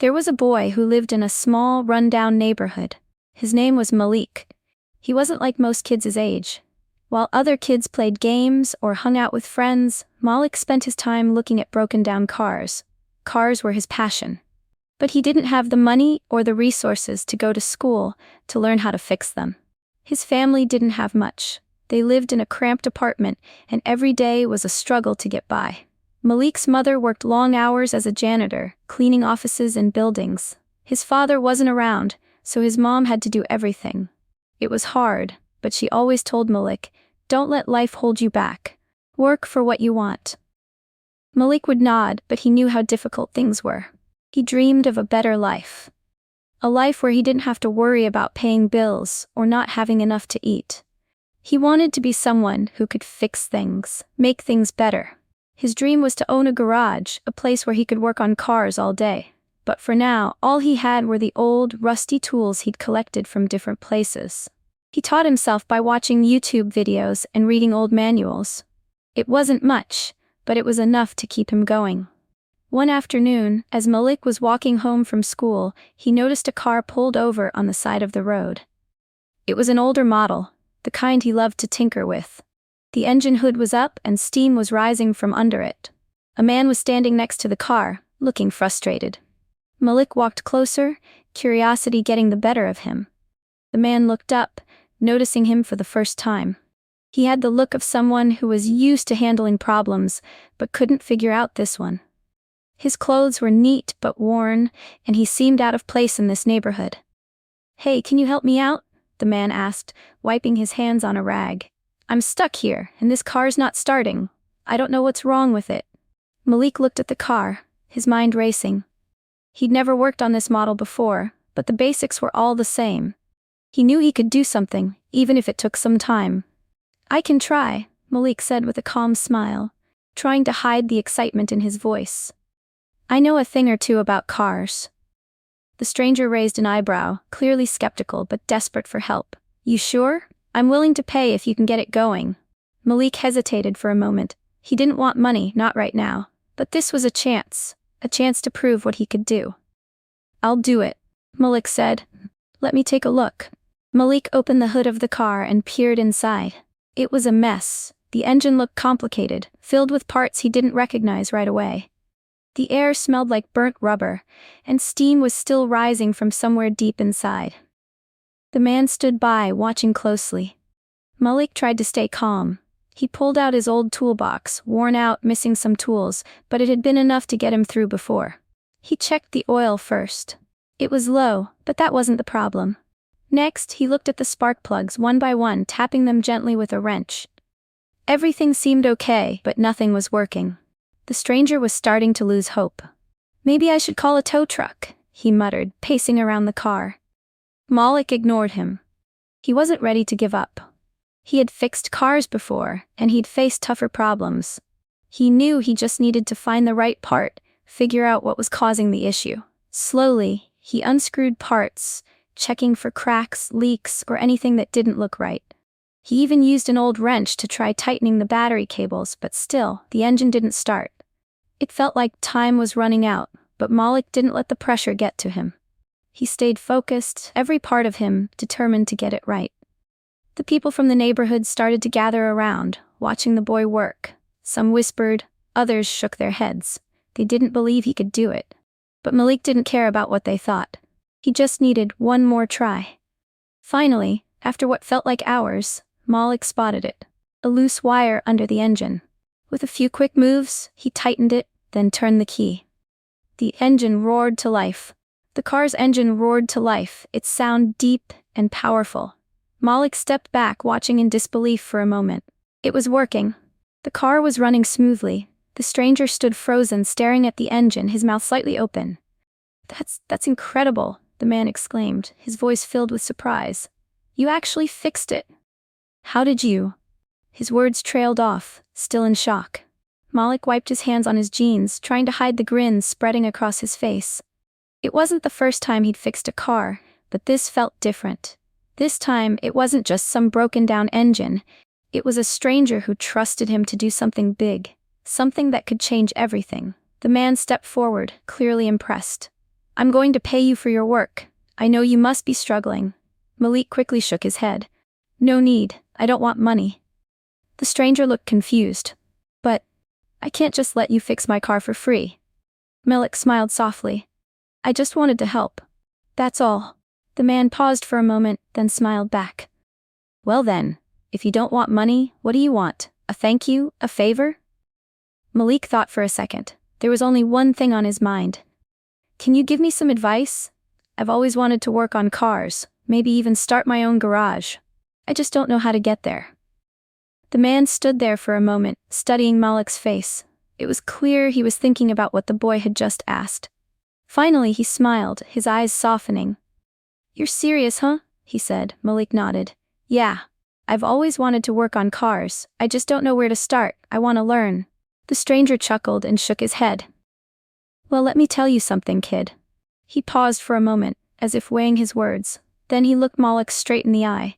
There was a boy who lived in a small, run-down neighborhood. His name was Malik. He wasn't like most kids his age. While other kids played games or hung out with friends, Malik spent his time looking at broken-down cars. Cars were his passion. But he didn't have the money or the resources to go to school to learn how to fix them. His family didn't have much. They lived in a cramped apartment, and every day was a struggle to get by. Malik's mother worked long hours as a janitor, cleaning offices and buildings. His father wasn't around, so his mom had to do everything. It was hard, but she always told Malik, "Don't let life hold you back. Work for what you want." Malik would nod, but he knew how difficult things were. He dreamed of a better life. A life where he didn't have to worry about paying bills or not having enough to eat. He wanted to be someone who could fix things, make things better. His dream was to own a garage, a place where he could work on cars all day. But for now, all he had were the old, rusty tools he'd collected from different places. He taught himself by watching YouTube videos and reading old manuals. It wasn't much, but it was enough to keep him going. One afternoon, as Malik was walking home from school, he noticed a car pulled over on the side of the road. It was an older model, the kind he loved to tinker with. The engine hood was up and steam was rising from under it. A man was standing next to the car, looking frustrated. Malik walked closer, curiosity getting the better of him. The man looked up, noticing him for the first time. He had the look of someone who was used to handling problems, but couldn't figure out this one. His clothes were neat but worn, and he seemed out of place in this neighborhood. "Hey, can you help me out?" the man asked, wiping his hands on a rag. "I'm stuck here, and this car's not starting. I don't know what's wrong with it." Malik looked at the car, his mind racing. He'd never worked on this model before, but the basics were all the same. He knew he could do something, even if it took some time. "I can try," Malik said with a calm smile, trying to hide the excitement in his voice. "I know a thing or two about cars." The stranger raised an eyebrow, clearly skeptical but desperate for help. "You sure? I'm willing to pay if you can get it going." Malik hesitated for a moment. He didn't want money, not right now. But this was a chance to prove what he could do. "I'll do it," Malik said. "Let me take a look." Malik opened the hood of the car and peered inside. It was a mess. The engine looked complicated, filled with parts he didn't recognize right away. The air smelled like burnt rubber, and steam was still rising from somewhere deep inside. The man stood by, watching closely. Malik tried to stay calm. He pulled out his old toolbox, worn out, missing some tools, but it had been enough to get him through before. He checked the oil first. It was low, but that wasn't the problem. Next, he looked at the spark plugs one by one, tapping them gently with a wrench. Everything seemed okay, but nothing was working. The stranger was starting to lose hope. "Maybe I should call a tow truck," he muttered, pacing around the car. Malik ignored him. He wasn't ready to give up. He had fixed cars before, and he'd faced tougher problems. He knew he just needed to find the right part, figure out what was causing the issue. Slowly, he unscrewed parts, checking for cracks, leaks, or anything that didn't look right. He even used an old wrench to try tightening the battery cables, but still, the engine didn't start. It felt like time was running out, but Malik didn't let the pressure get to him. He stayed focused, every part of him determined to get it right. The people from the neighborhood started to gather around, watching the boy work. Some whispered, others shook their heads. They didn't believe he could do it. But Malik didn't care about what they thought. He just needed one more try. Finally, after what felt like hours, Malik spotted it. A loose wire under the engine. With a few quick moves, he tightened it, then turned the key. The engine roared to life. The car's engine roared to life, its sound deep and powerful. Malik stepped back, watching in disbelief for a moment. It was working. The car was running smoothly. The stranger stood frozen, staring at the engine, his mouth slightly open. That's incredible," the man exclaimed, his voice filled with surprise. "You actually fixed it." "How did you?" His words trailed off, still in shock. Malik wiped his hands on his jeans, trying to hide the grin spreading across his face. It wasn't the first time he'd fixed a car, but this felt different. This time, it wasn't just some broken-down engine. It was a stranger who trusted him to do something big, something that could change everything. The man stepped forward, clearly impressed. I'm going to pay you for your work. I know you must be struggling. Malik quickly shook his head. No need, I don't want money. The stranger looked confused. But I can't just let you fix my car for free. Malik smiled softly. I just wanted to help. That's all. The man paused for a moment, then smiled back. Well then, if you don't want money, what do you want? A thank you? A favor? Malik thought for a second. There was only one thing on his mind. Can you give me some advice? I've always wanted to work on cars, maybe even start my own garage. I just don't know how to get there. The man stood there for a moment, studying Malik's face. It was clear he was thinking about what the boy had just asked. Finally he smiled, his eyes softening. You're serious, huh? He said. Malik nodded. Yeah. I've always wanted to work on cars, I just don't know where to start, I want to learn. The stranger chuckled and shook his head. Well, let me tell you something, kid. He paused for a moment, as if weighing his words. Then he looked Malik straight in the eye.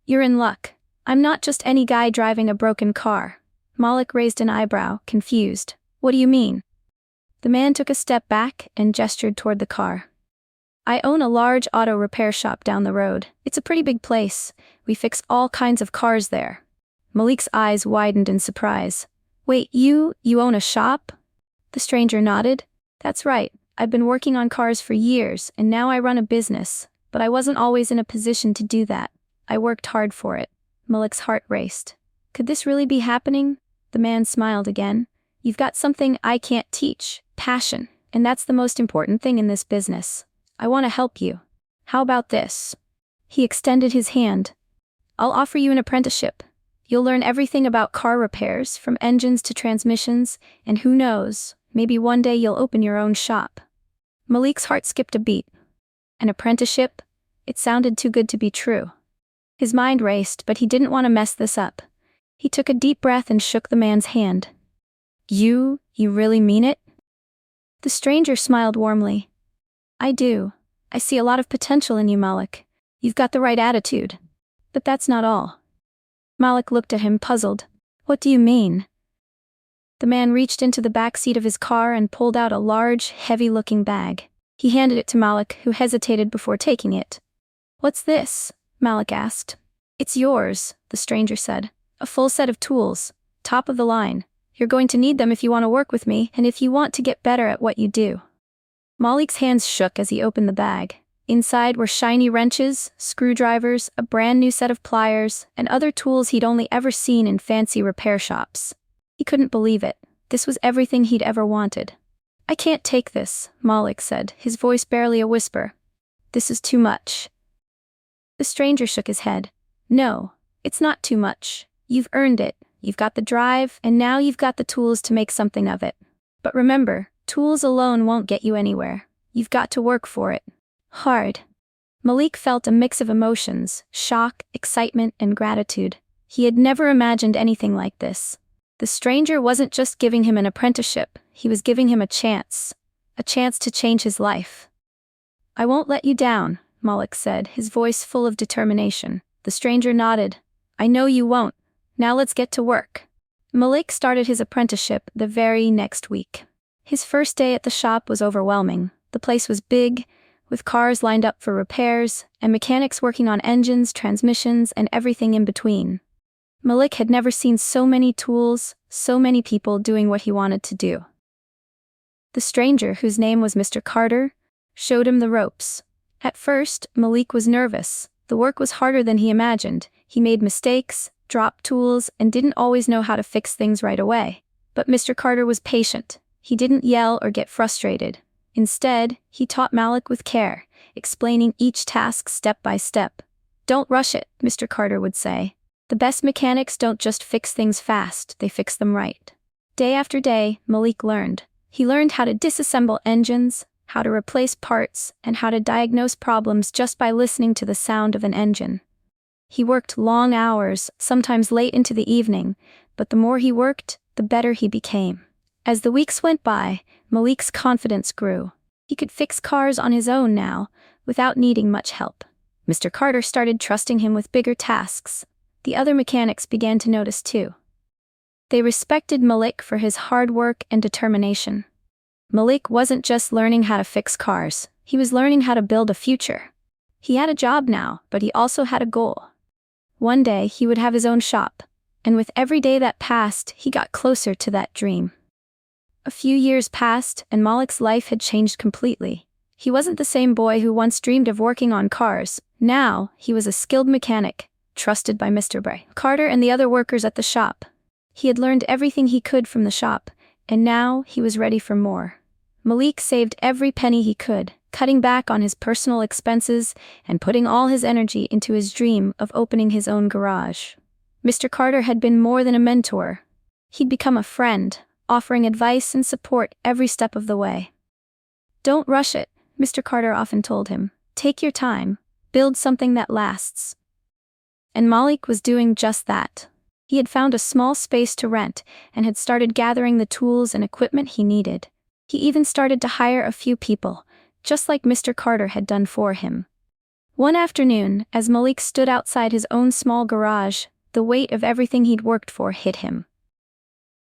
You're in luck. I'm not just any guy driving a broken car. Malik raised an eyebrow, confused. What do you mean? The man took a step back and gestured toward the car. I own a large auto repair shop down the road. It's a pretty big place. We fix all kinds of cars there. Malik's eyes widened in surprise. Wait, you own a shop? The stranger nodded. That's right. I've been working on cars for years, and now I run a business. But I wasn't always in a position to do that. I worked hard for it. Malik's heart raced. Could this really be happening? The man smiled again. You've got something I can't teach. Passion. And that's the most important thing in this business. I want to help you. How about this? He extended his hand. I'll offer you an apprenticeship. You'll learn everything about car repairs, from engines to transmissions, and who knows, maybe one day you'll open your own shop. Malik's heart skipped a beat. An apprenticeship? It sounded too good to be true. His mind raced, but he didn't want to mess this up. He took a deep breath and shook the man's hand. You really mean it? The stranger smiled warmly. I do. I see a lot of potential in you, Malik. You've got the right attitude. But that's not all. Malik looked at him, puzzled. What do you mean? The man reached into the back seat of his car and pulled out a large, heavy-looking bag. He handed it to Malik, who hesitated before taking it. What's this? Malik asked. It's yours, the stranger said. A full set of tools. Top of the line. You're going to need them if you want to work with me, and if you want to get better at what you do. Malik's hands shook as he opened the bag. Inside were shiny wrenches, screwdrivers, a brand new set of pliers, and other tools he'd only ever seen in fancy repair shops. He couldn't believe it. This was everything he'd ever wanted. I can't take this, Malik said, his voice barely a whisper. This is too much. The stranger shook his head. No, it's not too much. You've earned it. You've got the drive, and now you've got the tools to make something of it. But remember, tools alone won't get you anywhere. You've got to work for it. Hard. Malik felt a mix of emotions, shock, excitement, and gratitude. He had never imagined anything like this. The stranger wasn't just giving him an apprenticeship, he was giving him a chance to change his life. I won't let you down, Malik said, his voice full of determination. The stranger nodded. I know you won't. Now let's get to work. Malik started his apprenticeship the very next week. His first day at the shop was overwhelming. The place was big, with cars lined up for repairs, and mechanics working on engines, transmissions, and everything in between. Malik had never seen so many tools, so many people doing what he wanted to do. The stranger, whose name was Mr. Carter, showed him the ropes. At first, Malik was nervous. The work was harder than he imagined. He made mistakes, dropped tools, and didn't always know how to fix things right away. But Mr. Carter was patient. He didn't yell or get frustrated. Instead, he taught Malik with care, explaining each task step by step. Don't rush it, Mr. Carter would say. The best mechanics don't just fix things fast, they fix them right. Day after day, Malik learned. He learned how to disassemble engines, how to replace parts, and how to diagnose problems just by listening to the sound of an engine. He worked long hours, sometimes late into the evening, but the more he worked, the better he became. As the weeks went by, Malik's confidence grew. He could fix cars on his own now, without needing much help. Mr. Carter started trusting him with bigger tasks. The other mechanics began to notice too. They respected Malik for his hard work and determination. Malik wasn't just learning how to fix cars, He was learning how to build a future. He had a job now, but he also had a goal. One day he would have his own shop, and with every day that passed, he got closer to that dream. A few years passed, and Malik's life had changed completely. He wasn't the same boy who once dreamed of working on cars. Now, he was a skilled mechanic, trusted by Mr. Carter and the other workers at the shop. He had learned everything he could from the shop, and now he was ready for more. Malik saved every penny he could, cutting back on his personal expenses and putting all his energy into his dream of opening his own garage. Mr. Carter had been more than a mentor. He'd become a friend, offering advice and support every step of the way. "Don't rush it," Mr. Carter often told him. "Take your time, build something that lasts." And Malik was doing just that. He had found a small space to rent and had started gathering the tools and equipment he needed. He even started to hire a few people, just like Mr. Carter had done for him. One afternoon, as Malik stood outside his own small garage, the weight of everything he'd worked for hit him.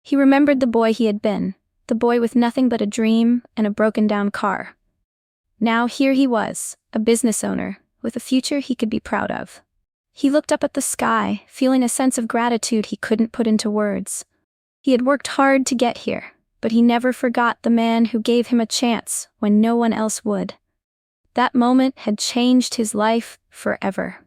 He remembered the boy he had been, the boy with nothing but a dream and a broken-down car. Now here he was, a business owner, with a future he could be proud of. He looked up at the sky, feeling a sense of gratitude he couldn't put into words. He had worked hard to get here, but he never forgot the man who gave him a chance when no one else would. That moment had changed his life forever.